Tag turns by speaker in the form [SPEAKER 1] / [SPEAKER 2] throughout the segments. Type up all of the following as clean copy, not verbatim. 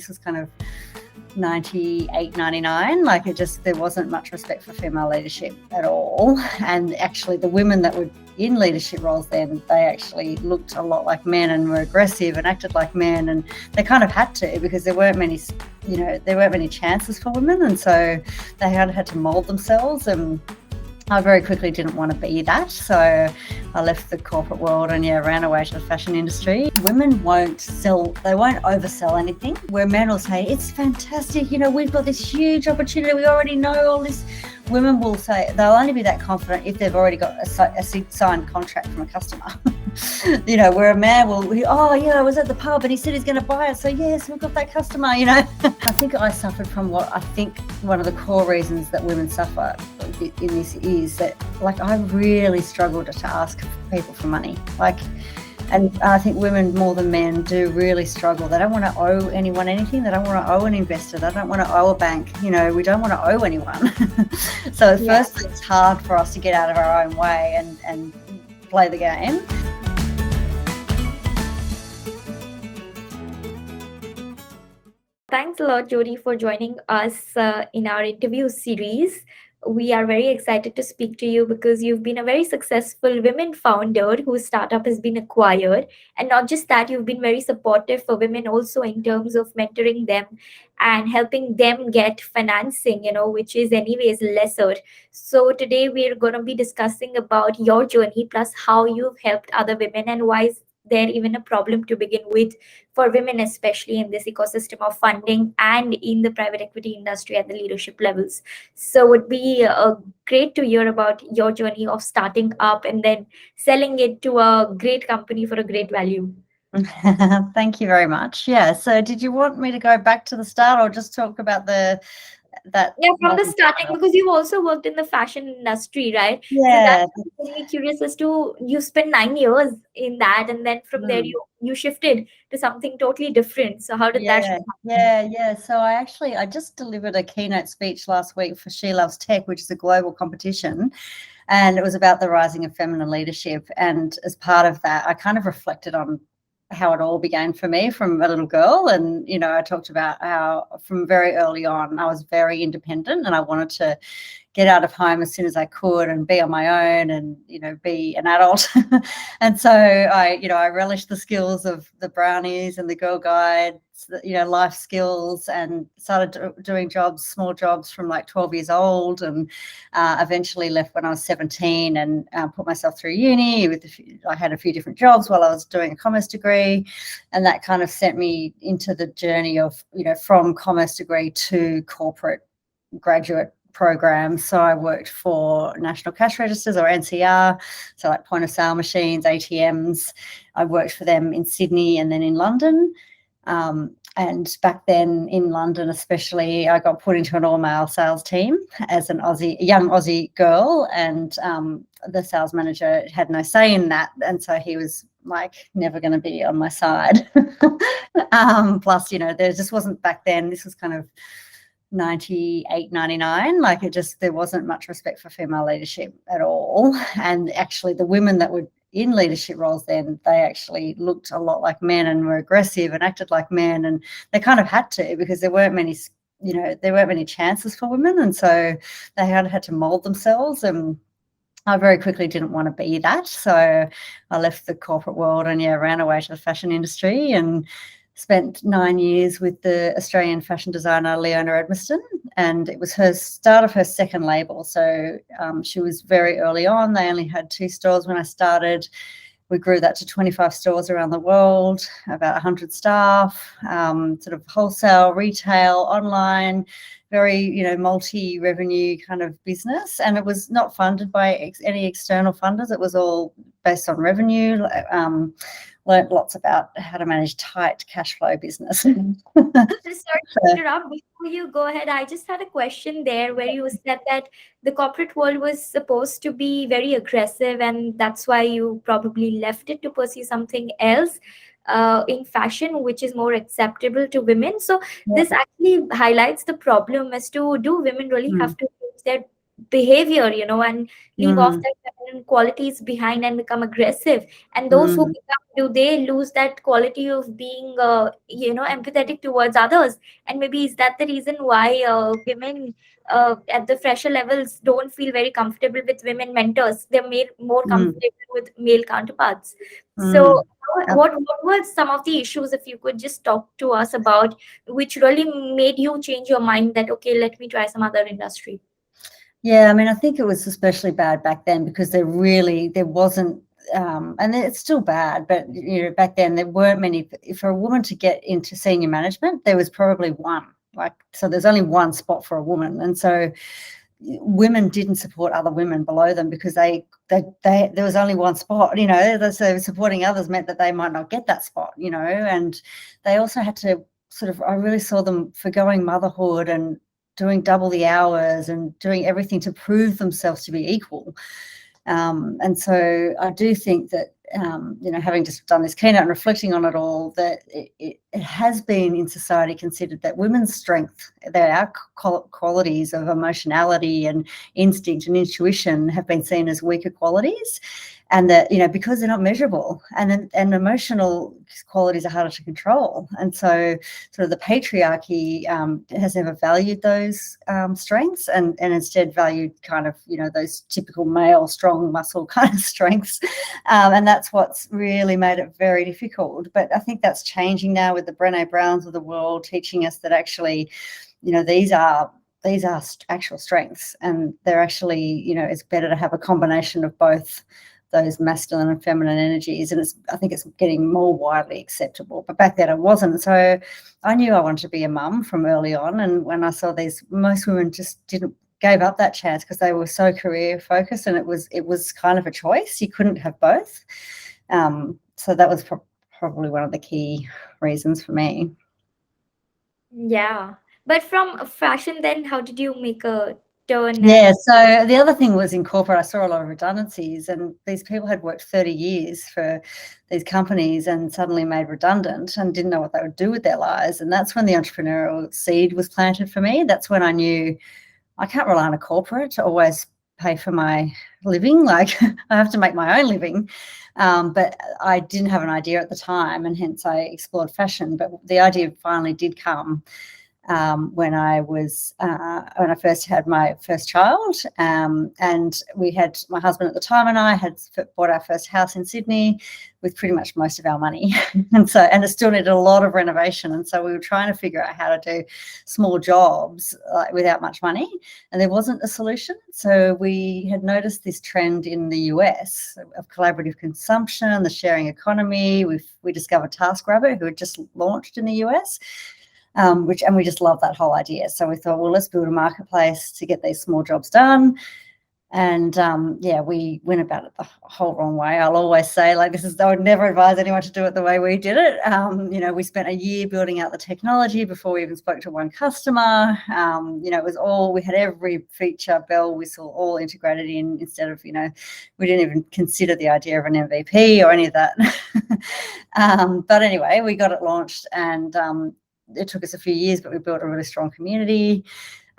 [SPEAKER 1] This was kind of 98, 99. Like there wasn't much respect for female leadership at all. And actually the women that were in leadership roles then, they actually looked a lot like men and were aggressive and acted like men, and they kind of had to, because there weren't many chances for women, and so they had to mold themselves. And I very quickly didn't want to be that, so I left the corporate world and ran away to the fashion industry. Women won't oversell anything, where men will say, it's fantastic, we've got this huge opportunity, we already know all this. Women will say they'll only be that confident if they've already got a signed contract from a customer. Where a man will, I was at the pub and he said he's going to buy it, so yes, we've got that customer. I think I suffered from what I think one of the core reasons that women suffer in this is that, I really struggled to ask people for money. And I think women more than men do really struggle. They don't want to owe anyone anything. They don't want to owe an investor. They don't want to owe a bank. We don't want to owe anyone. So at first it's hard for us to get out of our own way and play the game.
[SPEAKER 2] Thanks a lot, Jodie, for joining us in our interview series. We are very excited to speak to you because you've been a very successful women founder whose startup has been acquired. And not just that, you've been very supportive for women also in terms of mentoring them and helping them get financing, which is anyways lesser. So today we're going to be discussing about your journey plus how you've helped other women and why is there even a problem to begin with for women, especially in this ecosystem of funding and in the private equity industry at the leadership levels. So it would be great to hear about your journey of starting up and then selling it to a great company for a great value.
[SPEAKER 1] Thank you very much. Yeah. So did you want me to go back to the start or just talk about that?
[SPEAKER 2] Yeah, from the starting, because you've also worked in the fashion industry, right?
[SPEAKER 1] Yeah.
[SPEAKER 2] So that's really curious as to, you spent 9 years in that, and then from there you shifted to something totally different. So how did that happen?
[SPEAKER 1] Yeah. So I just delivered a keynote speech last week for She Loves Tech, which is a global competition. And it was about the rising of feminine leadership. And as part of that, I kind of reflected on how it all began for me from a little girl. And, I talked about how from very early on, I was very independent and I wanted to get out of home as soon as I could and be on my own and, be an adult. And so I relished the skills of the brownies and the Girl Guides, life skills, and started doing small jobs from 12 years old, and eventually left when I was 17 and put myself through uni. I had a few different jobs while I was doing a commerce degree, and that kind of sent me into the journey of, from commerce degree to corporate graduate programs. So I worked for National Cash Registers, or NCR, so point of sale machines, ATMs. I worked for them in Sydney and then in London. And back then in London especially, I got put into an all-male sales team as young Aussie girl, and the sales manager had no say in that, and so he was never going to be on my side. Plus, there just wasn't back then, this was kind of 98, 99, there wasn't much respect for female leadership at all. And actually the women that were in leadership roles then, they actually looked a lot like men and were aggressive and acted like men, and they kind of had to, because there weren't many chances for women, and so they had to mold themselves. And I very quickly didn't want to be that, so I left the corporate world and ran away to the fashion industry and spent 9 years with the Australian fashion designer Leona Edmiston, and it was her start of her second label. So she was very early on. They only had 2 stores when I started. We grew that to 25 stores around the world, about 100 staff, sort of wholesale, retail, online, very, multi-revenue kind of business. And it was not funded by any external funders. It was all based on revenue. Learned lots about how to manage tight cash flow business.
[SPEAKER 2] Sorry to interrupt. Before you go ahead, I just had a question there where you said that the corporate world was supposed to be very aggressive, and that's why you probably left it to pursue something else in fashion, which is more acceptable to women. So this actually highlights the problem as to, do women really have to change their behavior, and leave off
[SPEAKER 1] Mm,
[SPEAKER 2] their feminine qualities behind and become aggressive. And those who
[SPEAKER 1] mm,
[SPEAKER 2] become, do they lose that quality of being, empathetic towards others? And maybe is that the reason why women at the fresher levels don't feel very comfortable with women mentors? They're made more
[SPEAKER 1] mm,
[SPEAKER 2] comfortable with male counterparts. So
[SPEAKER 1] mm.
[SPEAKER 2] what were some of the issues, if you could just talk to us about, which really made you change your mind that, okay, let me try some other industry?
[SPEAKER 1] Yeah, I mean, I think it was especially bad back then because there wasn't, and it's still bad, but back then there weren't many. For a woman to get into senior management, there was probably one. So there's only one spot for a woman, and so women didn't support other women below them because there was only one spot. So supporting others meant that they might not get that spot. And they also had to I really saw them forgoing motherhood and doing double the hours and doing everything to prove themselves to be equal. And so I do think that, having just done this keynote and reflecting on it all, that it has been in society considered that women's strength, that our qualities of emotionality and instinct and intuition have been seen as weaker qualities. And that, because they're not measurable, and emotional qualities are harder to control. And so sort of the patriarchy has never valued those strengths and instead valued kind of, those typical male, strong muscle kind of strengths. And that's what's really made it very difficult. But I think that's changing now with the Brené Browns of the world teaching us that actually, these are actual strengths, and they're actually, it's better to have a combination of both those masculine and feminine energies, and I think it's getting more widely acceptable. But back then it wasn't. So I knew I wanted to be a mum from early on, and when I saw most women just gave up that chance because they were so career focused, and it was kind of a choice. You couldn't have both. So that was probably one of the key reasons for me.
[SPEAKER 2] Yeah. But from fashion, then how did you make a turn?
[SPEAKER 1] Yeah,
[SPEAKER 2] And
[SPEAKER 1] so the other thing was in corporate, I saw a lot of redundancies, and these people had worked 30 years for these companies and suddenly made redundant and didn't know what they would do with their lives. And that's when the entrepreneurial seed was planted for me. That's when I knew I can't rely on a corporate to always pay for my living. Like I have to make my own living. But I didn't have an idea at the time, and hence I explored fashion. But the idea finally did come when I first had my first child, and we had, my husband at the time and I had bought our first house in Sydney with pretty much most of our money, and it still needed a lot of renovation, and so we were trying to figure out how to do small jobs without much money, and there wasn't a solution. So we had noticed this trend in the US of collaborative consumption, the sharing economy. We discovered TaskRabbit, who had just launched in the US. And we just love that whole idea. So we thought, well, let's build a marketplace to get these small jobs done. And we went about it the whole wrong way. I'll always say, I would never advise anyone to do it the way we did it. We spent a year building out the technology before we even spoke to one customer. It was all, we had every feature, bell, whistle, all integrated in, instead of, we didn't even consider the idea of an MVP or any of that. But anyway, we got it launched, and it took us a few years, but we built a really strong community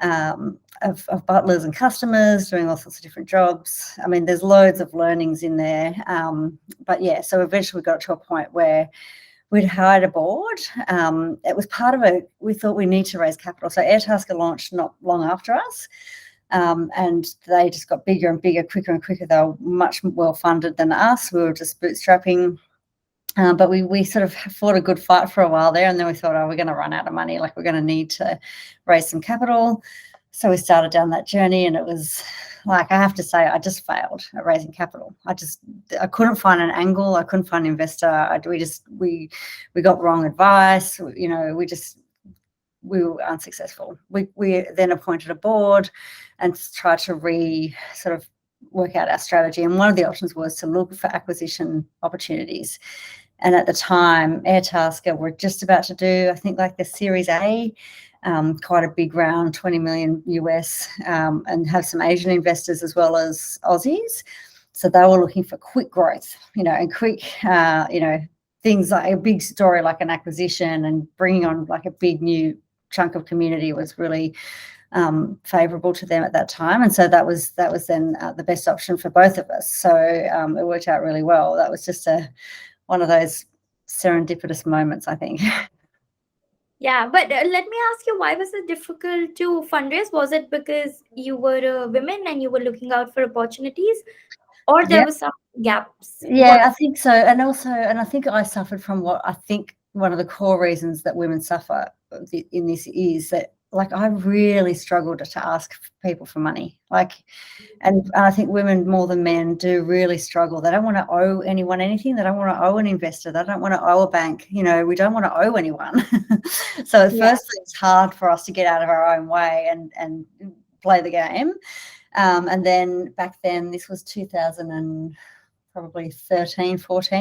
[SPEAKER 1] of butlers and customers doing all sorts of different jobs. I mean, there's loads of learnings in there. But yeah, so eventually we got to a point where we'd hired a board. It was part of we thought we need to raise capital. So Airtasker launched not long after us. And they just got bigger and bigger, quicker and quicker. They were much well funded than us. We were just bootstrapping. But we sort of fought a good fight for a while there, and then we thought, we're going to run out of money. We're going to need to raise some capital. So we started down that journey, and it was I have to say, I just failed at raising capital. I couldn't find an angle. I couldn't find an investor. We got wrong advice. We were unsuccessful. We then appointed a board and tried to sort of work out our strategy. And one of the options was to look for acquisition opportunities. And at the time, Airtasker were just about to do, I think, the Series A, quite a big round, 20 million US, and have some Asian investors as well as Aussies. So they were looking for quick growth, and quick, things like a big story like an acquisition and bringing on a big new chunk of community was really favourable to them at that time, and so that was then the best option for both of us. So it worked out really well. That was just one of those serendipitous moments, I think.
[SPEAKER 2] Yeah, but let me ask you, why was it difficult to fundraise? Was it because you were a woman and you were looking out for opportunities, or there
[SPEAKER 1] Yeah.
[SPEAKER 2] was some gaps?
[SPEAKER 1] Yeah, I think so. And I think I suffered from what I think one of the core reasons that women suffer in this is that, like, I really struggled to ask people for money. Like, and I think women more than men do really struggle. They don't want to owe anyone anything. They don't want to owe an investor. They don't want to owe a bank. You know, we don't want to owe anyone. So at first it's hard for us to get out of our own way and play the game. And then back then, this was 2000 and probably 13 probably.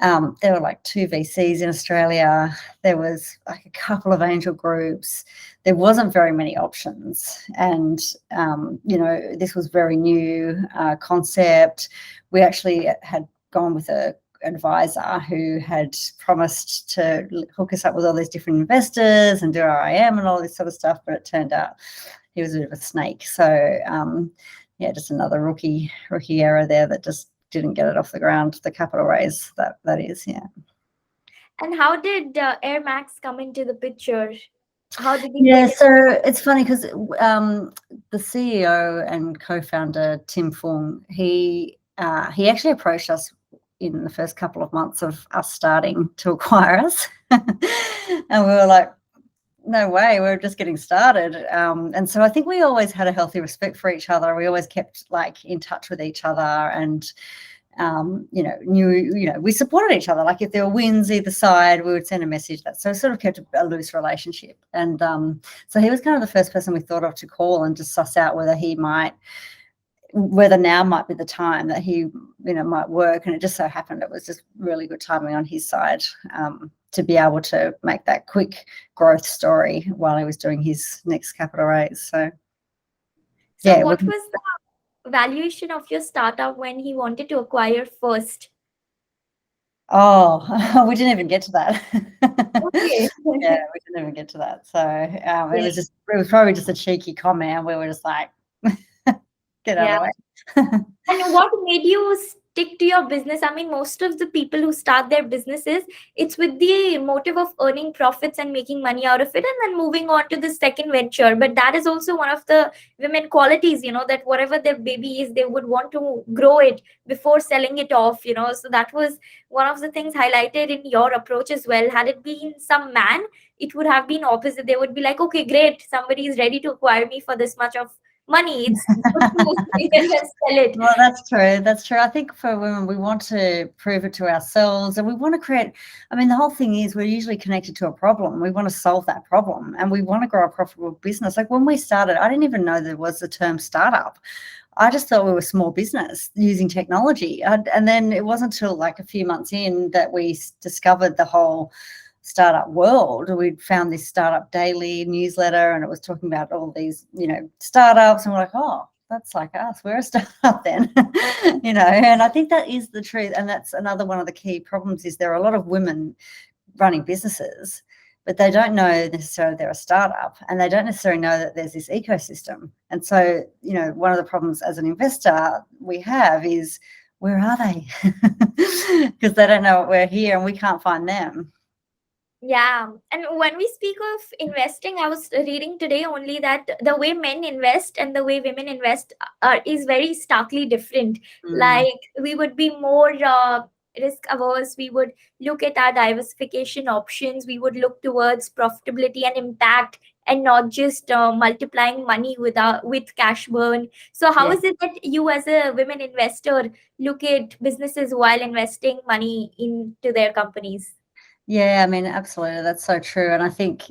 [SPEAKER 1] There were like 2 VCs in Australia. There was like a couple of angel groups. There wasn't very many options. And, this was very new concept. We actually had gone with a advisor who had promised to hook us up with all these different investors and do RIM and all this sort of stuff, but it turned out he was a bit of a snake. So, just another rookie error there that just didn't get it off the ground, the capital raise, that is, yeah.
[SPEAKER 2] And how did Air Max come into the picture? How did
[SPEAKER 1] you get it? So it's funny because the CEO and co-founder, Tim Fung, he actually approached us in the first couple of months of us starting to acquire us. And we were like, no way, we're just getting started. And so I think we always had a healthy respect for each other. We always kept like in touch with each other and, we supported each other. Like if there were wins either side, we would send a message. So sort of kept a loose relationship. And so he was kind of the first person we thought of to call and just suss out whether now might be the time that he, might work. And it just so happened it was just really good timing on his side to be able to make that quick growth story while he was doing his next capital raise. So
[SPEAKER 2] what was the valuation of your startup when he wanted to acquire first?
[SPEAKER 1] Oh, we didn't even get to that.
[SPEAKER 2] Okay.
[SPEAKER 1] Yeah, we didn't even get to that. So it was probably just a cheeky comment. We were just like, get out of the way.
[SPEAKER 2] And what made you stick to your business? I mean, most of the people who start their businesses, it's with the motive of earning profits and making money out of it and then moving on to the second venture. But that is also one of the women qualities, that whatever their baby is, they would want to grow it before selling it off, So that was one of the things highlighted in your approach as well. Had it been some man, it would have been opposite. They would be like, okay, great, somebody is ready to acquire me for this much of money. It's good to sell it.
[SPEAKER 1] Well, that's true. I think for women, we want to prove it to ourselves and we want to create, the whole thing is we're usually connected to a problem. We want to solve that problem and we want to grow a profitable business. Like when we started, I didn't even know there was the term startup. I just thought we were a small business using technology. And then it wasn't until like a few months in that we discovered the whole startup world. We'd found this Startup Daily newsletter and it was talking about all these, startups, and we're like, oh, that's like us. We're a startup then, and I think that is the truth. And that's another one of the key problems is there are a lot of women running businesses, but they don't know necessarily they're a startup and they don't necessarily know that there's this ecosystem. And so, one of the problems as an investor we have is, where are they? Because they don't know we're here and we can't find them.
[SPEAKER 2] Yeah. And when we speak of investing, I was reading today only that the way men invest and the way women invest is very starkly different. Like we would be more risk averse. We would look at our diversification options. We would look towards profitability and impact and not just multiplying money with cash burn. So how is it that you as a women investor look at businesses while investing money into their companies?
[SPEAKER 1] Yeah, absolutely. That's so true. And I think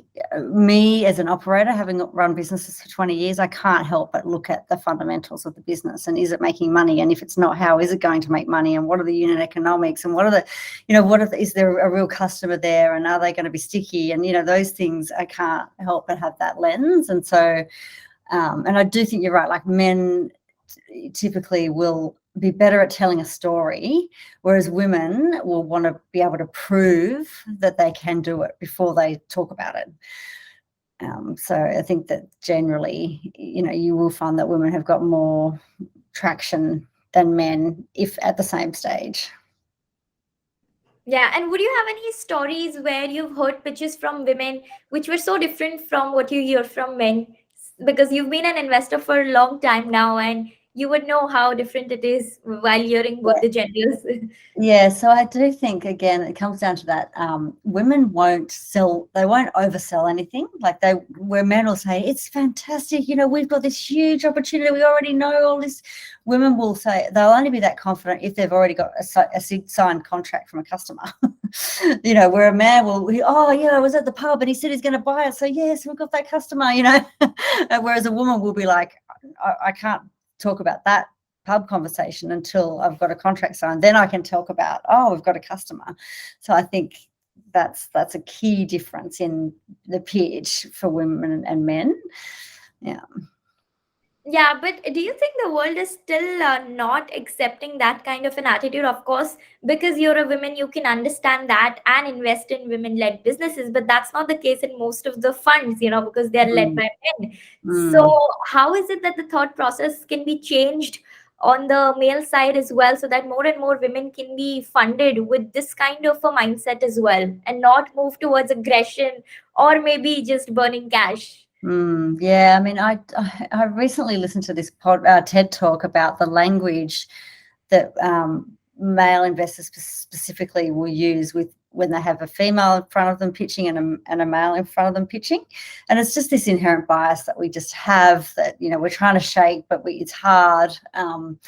[SPEAKER 1] me as an operator, having run businesses for 20 years, I can't help but look at the fundamentals of the business and is it making money? And if it's not, how is it going to make money? And what are the unit economics? And what are is there a real customer there? And are they going to be sticky? And, those things, I can't help but have that lens. And so, and I do think you're right, like men typically will be better at telling a story, whereas women will want to be able to prove that they can do it before they talk about it. So I think that generally, you will find that women have got more traction than men if at the same stage.
[SPEAKER 2] Yeah, and would you have any stories where you've heard pitches from women which were so different from what you hear from men? Because you've been an investor for a long time now, and you would know how different it is while hearing both the genders.
[SPEAKER 1] Yeah, so I do think, again, it comes down to that women won't oversell anything. Like where men will say, it's fantastic, we've got this huge opportunity, we already know all this. Women will say, they'll only be that confident if they've already got a signed contract from a customer. Where a man will, I was at the pub and he said he's going to buy it, so yes, we've got that customer, Whereas a woman will be like, I can't talk about that pub conversation until I've got a contract signed. Then I can talk about, we've got a customer. So I think that's a key difference in the pitch for women and men. Yeah.
[SPEAKER 2] Yeah, but do you think the world is still not accepting that kind of an attitude? Of course, because you're a woman, you can understand that and invest in women-led businesses, but that's not the case in most of the funds, because they're led by men. So how is it that the thought process can be changed on the male side as well, so that more and more women can be funded with this kind of a mindset as well, and not move towards aggression or maybe just burning cash?
[SPEAKER 1] Yeah, I mean, I recently listened to this TED talk about the language that male investors specifically will use when they have a female in front of them pitching and a male in front of them pitching. And it's just this inherent bias that we just have that, we're trying to shake, but it's hard. But,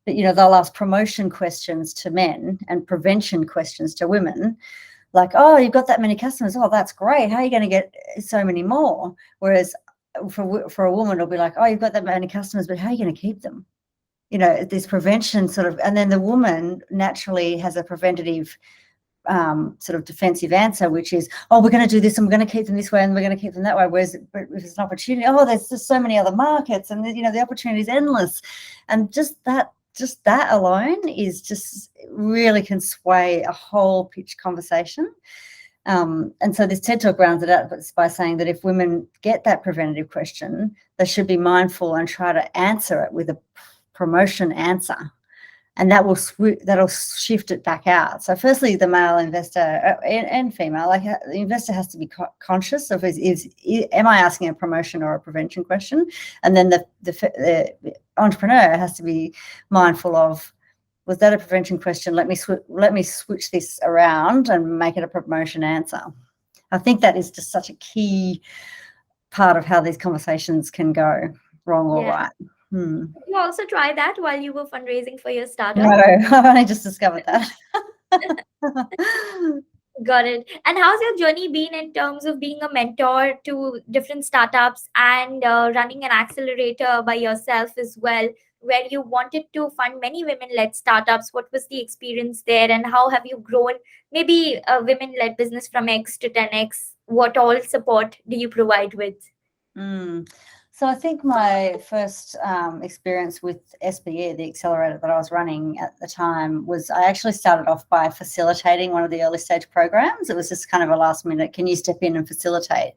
[SPEAKER 1] they'll ask promotion questions to men and prevention questions to women. Like, you've got that many customers. Oh, that's great. How are you going to get so many more? Whereas for a woman, it'll be like, you've got that many customers, but how are you going to keep them? This prevention sort of, and then the woman naturally has a preventative sort of defensive answer, which is, we're going to do this and we're going to keep them this way and we're going to keep them that way. Whereas if there's an opportunity, there's just so many other markets and, the opportunity is endless. And just that alone is just really can sway a whole pitch conversation. And so this TED Talk rounds it out by saying that if women get that preventative question, they should be mindful and try to answer it with a promotion answer. And that'll shift it back out. So firstly, the male investor and female, like the investor has to be conscious of am I asking a promotion or a prevention question? And then the entrepreneur has to be mindful of, was that a prevention question? Let me switch this around and make it a promotion answer. I think that is just such a key part of how these conversations can go wrong or right.
[SPEAKER 2] Did you also try that while you were fundraising for your startup?
[SPEAKER 1] No, I've only just discovered that.
[SPEAKER 2] Got it. And how's your journey been in terms of being a mentor to different startups and running an accelerator by yourself as well, where you wanted to fund many women-led startups? What was the experience there, and how have you grown maybe a women-led business from X to 10X? What all support do you provide with?
[SPEAKER 1] So I think my first experience with SBE, the accelerator that I was running at the time, was I actually started off by facilitating one of the early stage programs. It was just kind of a last minute, can you step in and facilitate?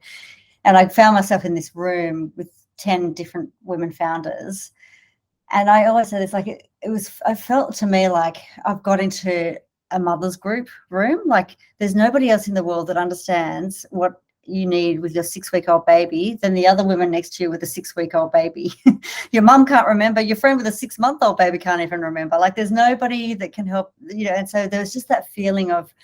[SPEAKER 1] And I found myself in this room with 10 different women founders. And I always say this, like I felt to me like I've got into a mother's group room. Like there's nobody else in the world that understands what you need with your 6-week-old baby than the other women next to you with a 6-week-old baby. Your mum can't remember, your friend with a 6-month-old baby can't even remember. Like there's nobody that can help, and so there was just that feeling of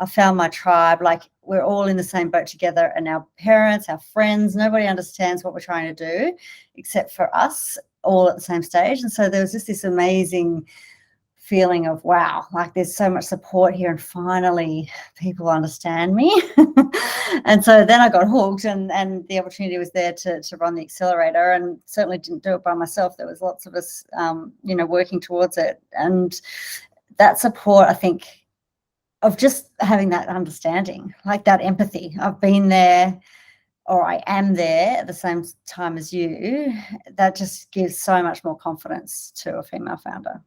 [SPEAKER 1] I found my tribe, like we're all in the same boat together, and our parents, our friends, nobody understands what we're trying to do except for us all at the same stage. And so there was just this amazing feeling of, wow, like there's so much support here and finally people understand me. And so then I got hooked and the opportunity was there to run the accelerator, and certainly didn't do it by myself. There was lots of us, working towards it. And that support, I think, of just having that understanding, like that empathy. I've been there, or I am there at the same time as you. That just gives so much more confidence to a female founder.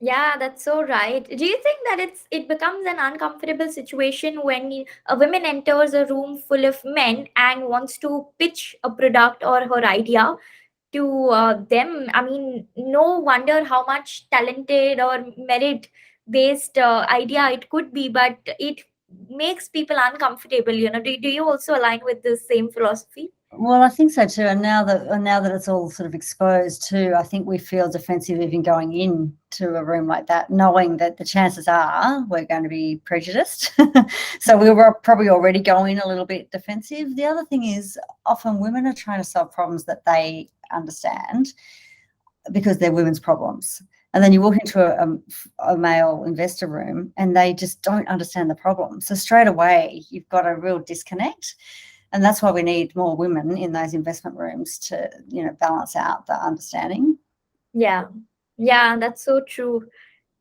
[SPEAKER 2] Yeah, that's so right. Do you think that it becomes an uncomfortable situation when a woman enters a room full of men and wants to pitch a product or her idea to them? I mean, no wonder how much talented or merit based idea it could be, but it makes people uncomfortable. Do you also align with the same philosophy?
[SPEAKER 1] Well, I think so too. And now that it's all sort of exposed too, I think we feel defensive even going into a room like that, knowing that the chances are we're going to be prejudiced. So we were probably already going a little bit defensive. The other thing is often women are trying to solve problems that they understand because they're women's problems. And then you walk into a male investor room and they just don't understand the problem. So straight away, you've got a real disconnect. And that's why we need more women in those investment rooms to, balance out the understanding.
[SPEAKER 2] Yeah, yeah, that's so true.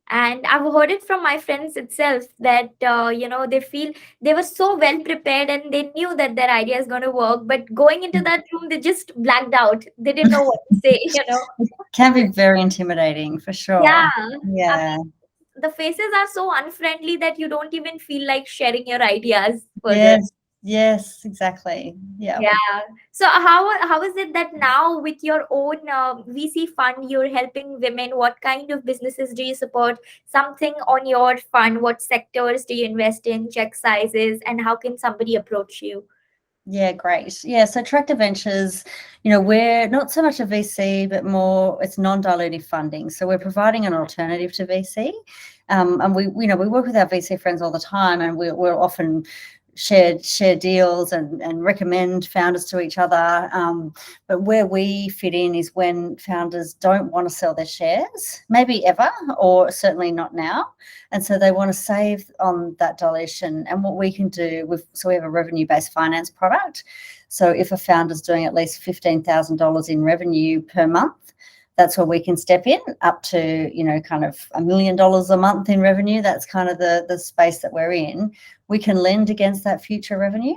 [SPEAKER 2] And I've heard it from my friends itself that they feel they were so well prepared and they knew that their idea is going to work, but going into that room they just blacked out. They didn't know what to say.
[SPEAKER 1] It can be very intimidating for sure.
[SPEAKER 2] Yeah, I
[SPEAKER 1] Yeah.
[SPEAKER 2] mean, the faces are so unfriendly that you don't even feel like sharing your ideas further.
[SPEAKER 1] Yes. Yes, exactly. Yeah.
[SPEAKER 2] Yeah. So how is it that now with your own VC fund you're helping women? What kind of businesses do you support? Something on your fund? What sectors do you invest in? Check sizes, and how can somebody approach you?
[SPEAKER 1] Yeah, great. Yeah, so Tractor Ventures, we're not so much a VC, but more it's non-dilutive funding. So we're providing an alternative to VC, and we work with our VC friends all the time, and we're often share deals and recommend founders to each other. But where we fit in is when founders don't want to sell their shares, maybe ever, or certainly not now. And so they want to save on that dilution. And what we can do, we have a revenue-based finance product. So if a founder's doing at least $15,000 in revenue per month, that's where we can step in up to, kind of $1 million a month in revenue. That's kind of the space that we're in. We can lend against that future revenue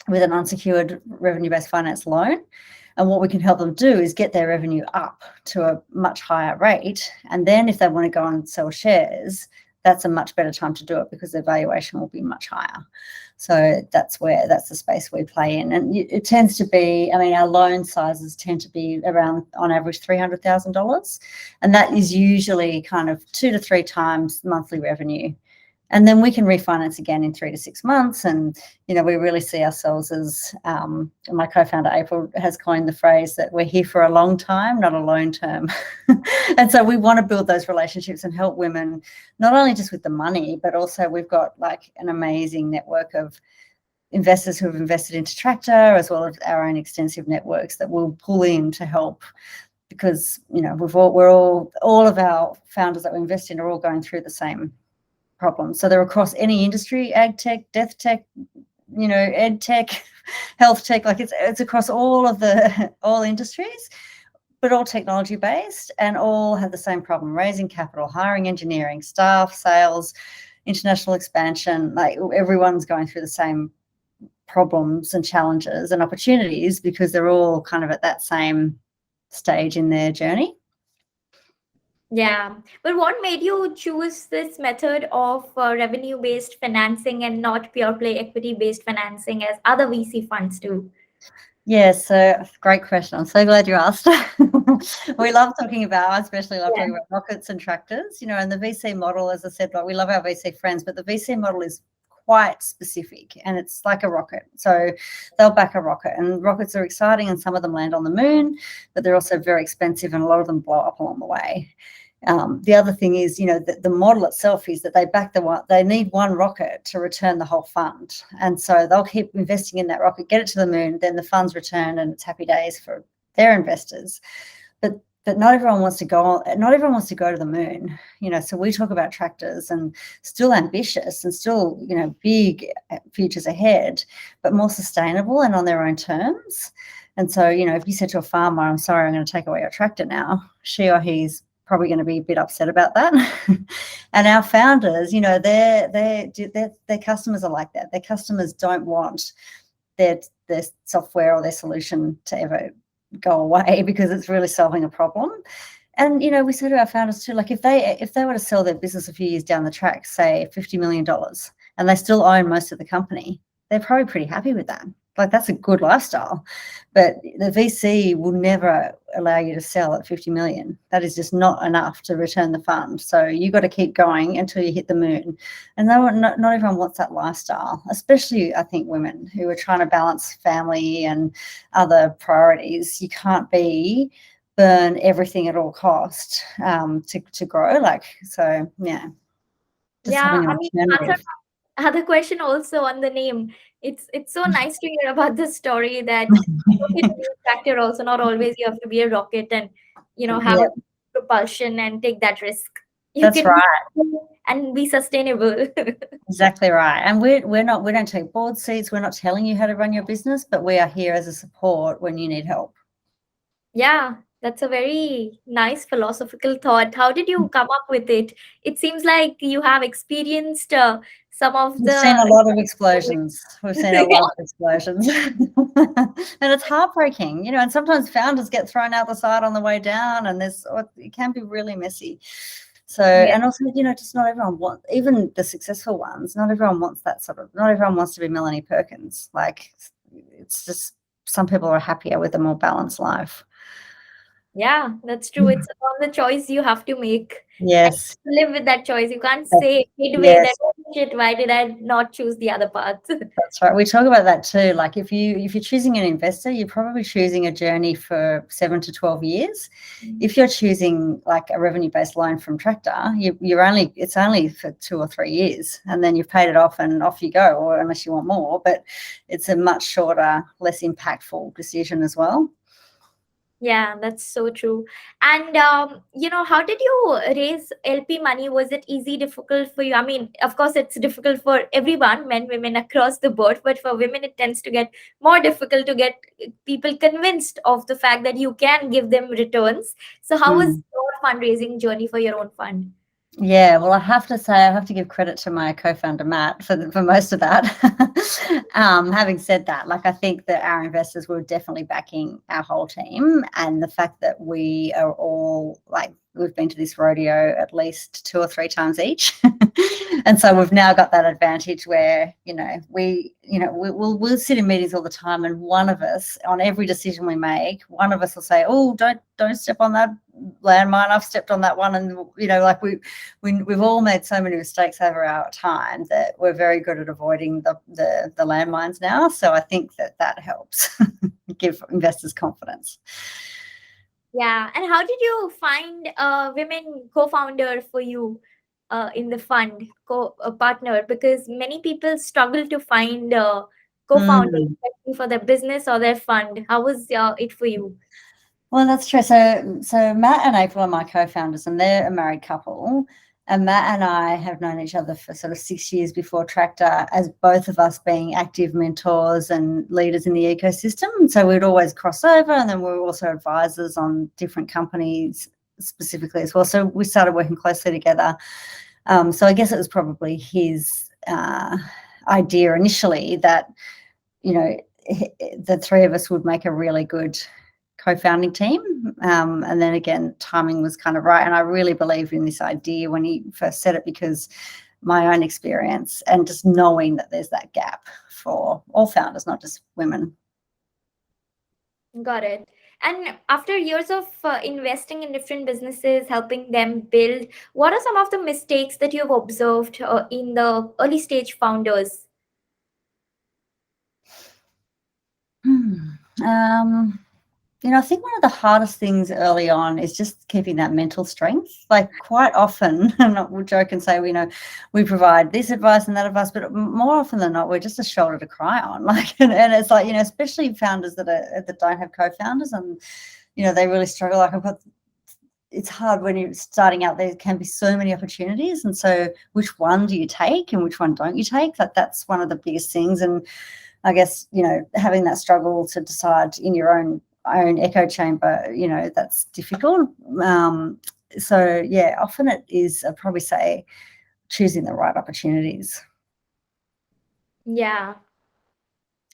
[SPEAKER 1] with an unsecured revenue-based finance loan. And what we can help them do is get their revenue up to a much higher rate. And then if they want to go and sell shares, that's a much better time to do it because their valuation will be much higher. So that's the space we play in. And it tends to be, our loan sizes tend to be around, on average, $300,000. And that is usually kind of 2 to 3 times monthly revenue. And then we can refinance again in 3 to 6 months. And, we really see ourselves as, my co-founder April has coined the phrase that we're here for a long time, not a long term. And so we want to build those relationships and help women, not only just with the money, but also we've got like an amazing network of investors who have invested into Tractor, as well as our own extensive networks that we'll pull in to help. Because, all of our founders that we invest in are all going through the same problems. So they're across any industry: ag tech, death tech, ed tech, health tech. Like it's across all industries, but all technology based, and all have the same problem: raising capital, hiring engineering staff, sales, international expansion. Like everyone's going through the same problems and challenges and opportunities because they're all kind of at that same stage in their journey.
[SPEAKER 2] Yeah. But what made you choose this method of revenue-based financing and not pure play equity-based financing as other VC funds do?
[SPEAKER 1] Yeah, so great question. I'm so glad you asked. We love talking about, I especially love
[SPEAKER 2] Yeah.
[SPEAKER 1] talking about rockets and tractors, and the VC model, as I said, like we love our VC friends, but the VC model is quite specific and it's like a rocket. So they'll back a rocket, and rockets are exciting and some of them land on the moon, but they're also very expensive and a lot of them blow up along the way. The other thing is, the model itself is that they need one rocket to return the whole fund. And so they'll keep investing in that rocket, get it to the moon, then the funds return and it's happy days for their investors. But not everyone wants to go to the moon. So we talk about tractors and still ambitious and still, big futures ahead, but more sustainable and on their own terms. And so, if you said to a farmer, I'm sorry, I'm going to take away your tractor now, she or he's probably going to be a bit upset about that. And our founders, their customers are like that. Their customers don't want their software or their solution to ever go away because it's really solving a problem. And we say to our founders too, like if they were to sell their business a few years down the track, say $50 million, and they still own most of the company, they're probably pretty happy with that. Like that's a good lifestyle. But the VC will never allow you to sell at 50 million. That is just not enough to return the fund. So you got to keep going until you hit the moon. And not everyone wants that lifestyle, especially I think women who are trying to balance family and other priorities. You can't burn everything at all cost to grow. Like, so yeah, just
[SPEAKER 2] Yeah,
[SPEAKER 1] having an
[SPEAKER 2] I mean, to answer
[SPEAKER 1] alternative.
[SPEAKER 2] other question also on the name. It's so nice to hear about this story that rocket factor also not always you have to be a rocket and have
[SPEAKER 1] Yeah,
[SPEAKER 2] a propulsion and take that risk. You
[SPEAKER 1] that's
[SPEAKER 2] can be
[SPEAKER 1] right.
[SPEAKER 2] and be sustainable.
[SPEAKER 1] Exactly right. And we don't take board seats. We're not telling you how to run your business, but we are here as a support when you need help.
[SPEAKER 2] Yeah, that's a very nice philosophical thought. How did you come up with it? It seems like you have experienced some of
[SPEAKER 1] We've seen a
[SPEAKER 2] the.
[SPEAKER 1] lot of explosions. We've seen a lot of explosions. And it's heartbreaking, and sometimes founders get thrown out the side on the way down, and it can be really messy. So,
[SPEAKER 2] Yeah.
[SPEAKER 1] and also, just not everyone wants, even the successful ones, not everyone wants not everyone wants to be Melanie Perkins. Like, it's just, some people are happier with a more balanced life.
[SPEAKER 2] Yeah, that's true. It's all the choice you have to make and
[SPEAKER 1] Yes.
[SPEAKER 2] live with that choice. You can't
[SPEAKER 1] That's-
[SPEAKER 2] say midway that,
[SPEAKER 1] Yes.
[SPEAKER 2] "Oh, shit, why did I not choose the other path?"
[SPEAKER 1] That's right. We talk about that too. Like if you're choosing an investor, you're probably choosing a journey for 7 to 12 years. If you're choosing like a revenue-based loan from Tractor, it's only for 2 or 3 years, and then you've paid it off and off you go, or unless you want more. But it's a much shorter, less impactful decision as well.
[SPEAKER 2] Yeah, that's so true. And how did you raise LP money? Was it easy, difficult for you? I mean, of course, it's difficult for everyone, men, women across the board, but for women, it tends to get more difficult to get people convinced of the fact that you can give them returns. So, how was your fundraising journey for your own fund?
[SPEAKER 1] Yeah, well, I have to say, I have to give credit to my co-founder Matt for most of that. Having said that, like I think that our investors were definitely backing our whole team, and the fact that we are all like we've been to this rodeo at least 2 or 3 times each, and so we've now got that advantage where we'll sit in meetings all the time, and one of us on every decision we make, one of us will say, "Oh, don't step on that landmine. I've stepped on that one," and like we've all made so many mistakes over our time that we're very good at avoiding the landmines now. So I think that helps give investors confidence.
[SPEAKER 2] Yeah, and how did you find a women co-founder for you in the fund, partner? Because many people struggle to find co-founders,
[SPEAKER 1] Mm.
[SPEAKER 2] especially for their business or their fund. How was it for you?
[SPEAKER 1] Well, that's true. So Matt and April are my co-founders, and they're a married couple. And Matt and I have known each other for sort of 6 years before Tractor, as both of us being active mentors and leaders in the ecosystem. And so we'd always cross over, and then we were also advisors on different companies specifically as well. So we started working closely together. So I guess it was probably his idea initially that, the three of us would make a really good co-founding team, and then again timing was kind of right, and I really believed in this idea when he first said it, because my own experience and just knowing that there's that gap for all founders, not just women.
[SPEAKER 2] Got it. And after years of investing in different businesses, helping them build, what are some of the mistakes that you've observed in the early stage founders?
[SPEAKER 1] I think one of the hardest things early on is just keeping that mental strength. Like quite often, and we'll joke and say, we provide this advice and that advice, but more often than not, we're just a shoulder to cry on. Like, and it's like, especially founders that don't have co-founders, and they really struggle. Like it's hard when you're starting out. There can be so many opportunities, and so which one do you take and which one don't you take? That's one of the biggest things. And I guess having that struggle to decide in your own echo chamber, that's difficult. So yeah, often it is, I'd probably say, choosing the right opportunities.
[SPEAKER 2] Yeah.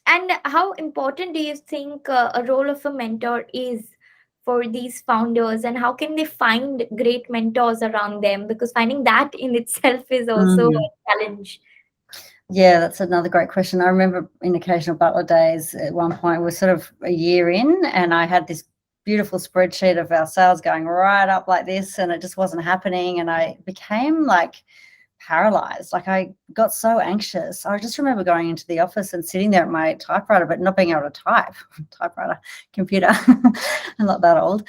[SPEAKER 2] And how important do you think a role of a mentor is for these founders, and how can they find great mentors around them? Because finding that in itself is also a challenge.
[SPEAKER 1] Yeah, that's another great question. I remember in Occasional Butler days at one point, we're sort of a year in, and I had this beautiful spreadsheet of our sales going right up like this, and it just wasn't happening. And I became like paralyzed. Like I got so anxious. I just remember going into the office and sitting there at my typewriter, but not being able to type. Typewriter, computer. I'm not that old.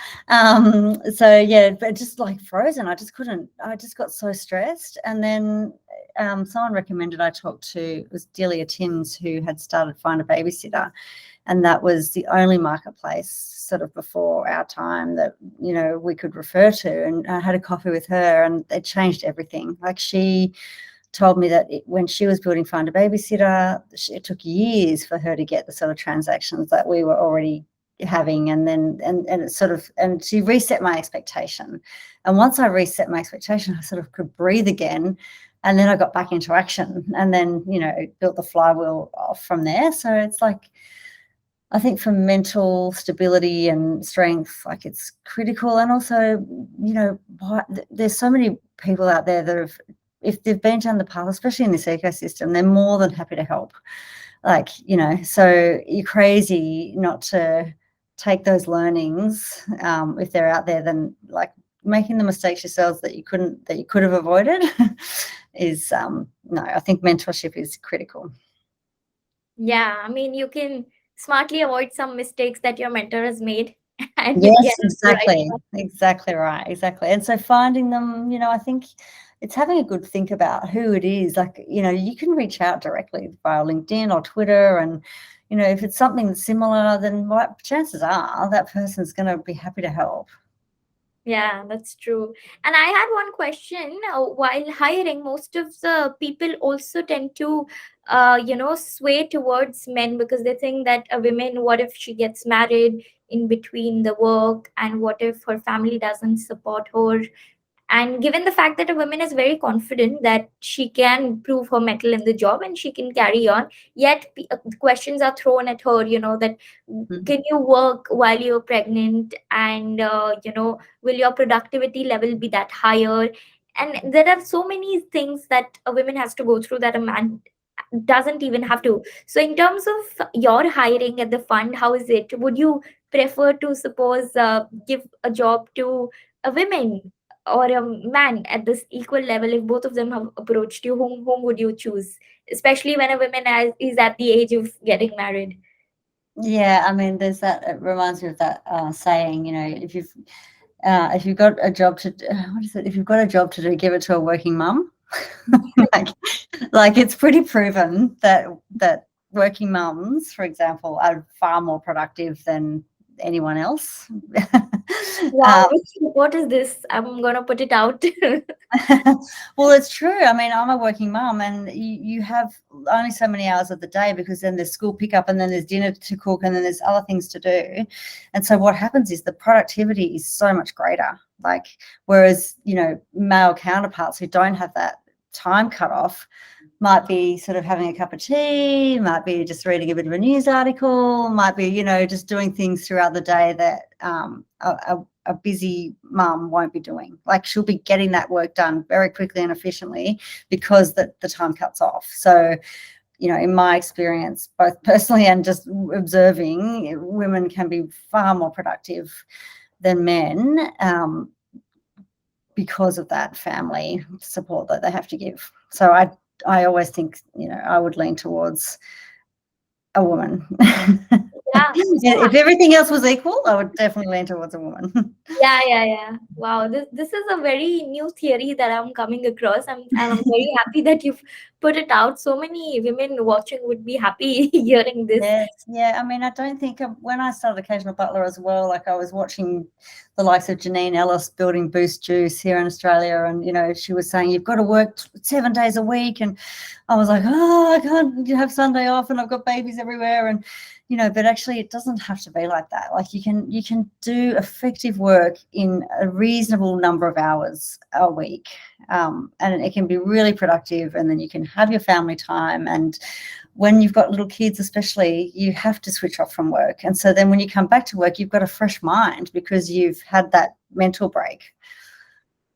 [SPEAKER 1] So yeah, but just like frozen. I just couldn't. I just got so stressed. And then someone recommended I talk to, it was Delia Timms, who had started Find a Babysitter, and that was the only marketplace sort of before our time that, you know, we could refer to. And I had a coffee with her, and it changed everything. Like, she told me that when she was building Find a Babysitter, it took years for her to get the sort of transactions that we were already having. And then and it sort of, and she reset my expectation. And once I reset my expectation, I sort of could breathe again. And then I got back into action, and then, you know, built the flywheel off from there. So it's like, I think for mental stability and strength, like, it's critical. And also, you know, there's so many people out there that have, if they've been down the path, especially in this ecosystem, they're more than happy to help. Like, you know, so you're crazy not to take those learnings if they're out there. Then, like, making the mistakes yourselves that you could have avoided is no, I think mentorship is critical.
[SPEAKER 2] Yeah, I mean, you can smartly avoid some mistakes that your mentor has made and
[SPEAKER 1] Yes,
[SPEAKER 2] get
[SPEAKER 1] exactly.
[SPEAKER 2] right.
[SPEAKER 1] Exactly right. Exactly. And so finding them, you know, I think it's having a good think about who it is. Like, you know, you can reach out directly via LinkedIn or Twitter, and, you know, if it's something similar, then chances are that person's going to be happy to help.
[SPEAKER 2] Yeah, that's true. And I had one question. While hiring, most of the people also tend to, sway towards men, because they think that a woman, what if she gets married in between the work, and what if her family doesn't support her? And given the fact that a woman is very confident that she can prove her mettle in the job and she can carry on, yet questions are thrown at her, that can you work while you're pregnant, and will your productivity level be that higher? And there are so many things that a woman has to go through that a man doesn't even have to. So in terms of your hiring at the fund, how is it? Would you prefer to, suppose, give a job to a woman or a man at this equal level? If both of them have approached you, whom would you choose, especially when a woman is at the age of getting married?
[SPEAKER 1] Yeah, I mean, there's that. It reminds me of that saying. You know, if you've got a job to, what is it? If you've got a job to do, give it to a working mum. like it's pretty proven that working mums, for example, are far more productive than anyone else.
[SPEAKER 2] Wow, which report is this? I'm gonna put it out.
[SPEAKER 1] Well, it's true. I mean, I'm a working mum, and you have only so many hours of the day, because then there's school pickup, and then there's dinner to cook, and then there's other things to do. And so what happens is the productivity is so much greater. Like, whereas, you know, male counterparts who don't have that time cut off might be sort of having a cup of tea, might be just reading a bit of a news article, might be, you know, just doing things throughout the day that a busy mum won't be doing. Like, she'll be getting that work done very quickly and efficiently because the time cuts off. So, you know, in my experience, both personally and just observing, women can be far more productive than men because of that family support that they have to give. So I always think, you know, I would lean towards a woman.
[SPEAKER 2] Yeah.
[SPEAKER 1] If everything else was equal, I would definitely lean towards a woman.
[SPEAKER 2] Yeah. Wow, this is a very new theory that I'm coming across. I'm very happy that you've put it out. So many women watching would be happy hearing this.
[SPEAKER 1] Yes, yeah. I mean, I don't think when I started Occasional Butler as well, like, I was watching the likes of Janine Ellis building Boost Juice here in Australia, and, you know, she was saying you've got to work 7 days a week, and I was like, oh, I can't have Sunday off, and I've got babies everywhere, and, you know, but actually it doesn't have to be like that. Like, you can do effective work in a reasonable number of hours a week, and it can be really productive, and then you can have your family time. And when you've got little kids especially, you have to switch off from work. And so then when you come back to work, you've got a fresh mind because you've had that mental break.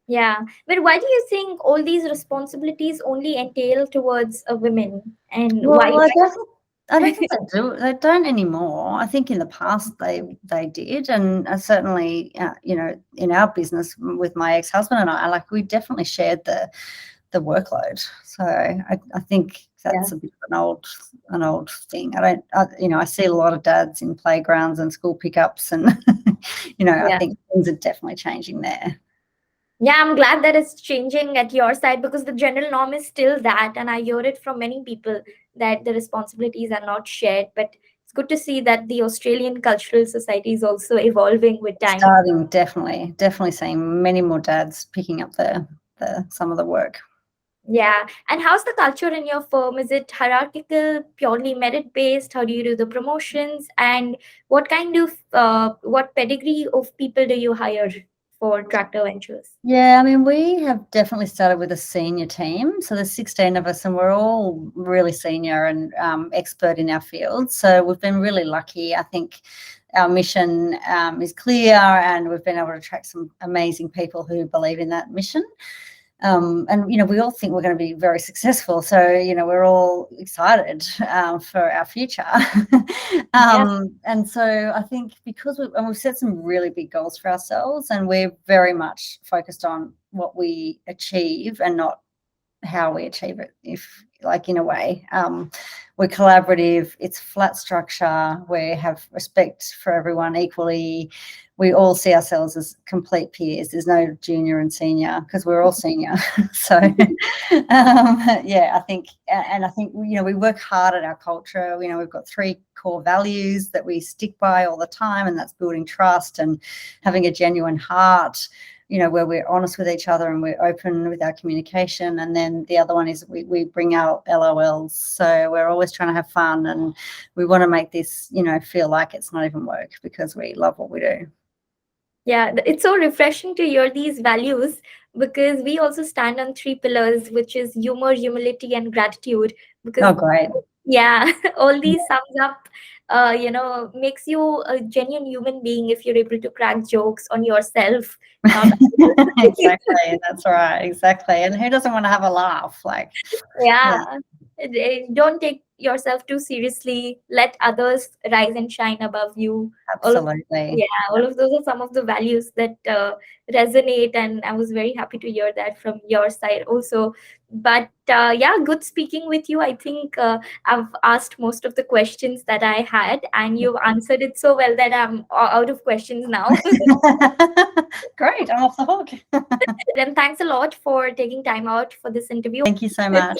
[SPEAKER 2] Yeah, but why do you think all these responsibilities only entail towards a women, and why?
[SPEAKER 1] Well, I don't think they do. They don't anymore. I think in the past they did, and certainly, in our business with my ex-husband and I, like we definitely shared the workload. So I think that's a bit of an old thing. I see a lot of dads in playgrounds and school pickups, and I think things are definitely changing there.
[SPEAKER 2] Yeah, I'm glad that it's changing at your side, because the general norm is still that, and I hear it from many people that the responsibilities are not shared. But it's good to see that the Australian cultural society is also evolving with time.
[SPEAKER 1] Starting, definitely seeing many more dads picking up some of the work.
[SPEAKER 2] Yeah. And how's the culture in your firm? Is it hierarchical, purely merit based? How do you do the promotions? And what kind of what pedigree of people do you hire for Tractor Ventures?
[SPEAKER 1] Yeah, I mean, we have definitely started with a senior team. So there's 16 of us, and we're all really senior and expert in our field. So we've been really lucky. I think our mission is clear, and we've been able to attract some amazing people who believe in that mission. And we all think we're going to be very successful, so we're all excited for our future. And so I think because we've set some really big goals for ourselves, and we're very much focused on what we achieve and not how we achieve it, in a way. We're collaborative, it's flat structure, we have respect for everyone equally. We all see ourselves as complete peers. There's no junior and senior, because we're all senior. So I think we work hard at our culture. We've got 3 core values that we stick by all the time, and that's building trust and having a genuine heart, where we're honest with each other and we're open with our communication. And then the other one is we bring out LOLs. So we're always trying to have fun, and we want to make this, feel like it's not even work, because we love what we do.
[SPEAKER 2] Yeah, it's so refreshing to hear these values, because we also stand on 3 pillars, which is humor, humility, and gratitude. Because
[SPEAKER 1] great.
[SPEAKER 2] Yeah, all these sums up, makes you a genuine human being if you're able to crack jokes on yourself.
[SPEAKER 1] Exactly, that's right, exactly. And who doesn't want to have a laugh?
[SPEAKER 2] Don't take yourself too seriously. Let others rise and shine above you.
[SPEAKER 1] Absolutely.
[SPEAKER 2] All of those are some of the values that resonate, and I was very happy to hear that from your side also. But good speaking with you. I think I've asked most of the questions that I had, and you've answered it so well that I'm out of questions now.
[SPEAKER 1] Great, I'm off the hook.
[SPEAKER 2] And thanks a lot for taking time out for this interview.
[SPEAKER 1] Thank you so much.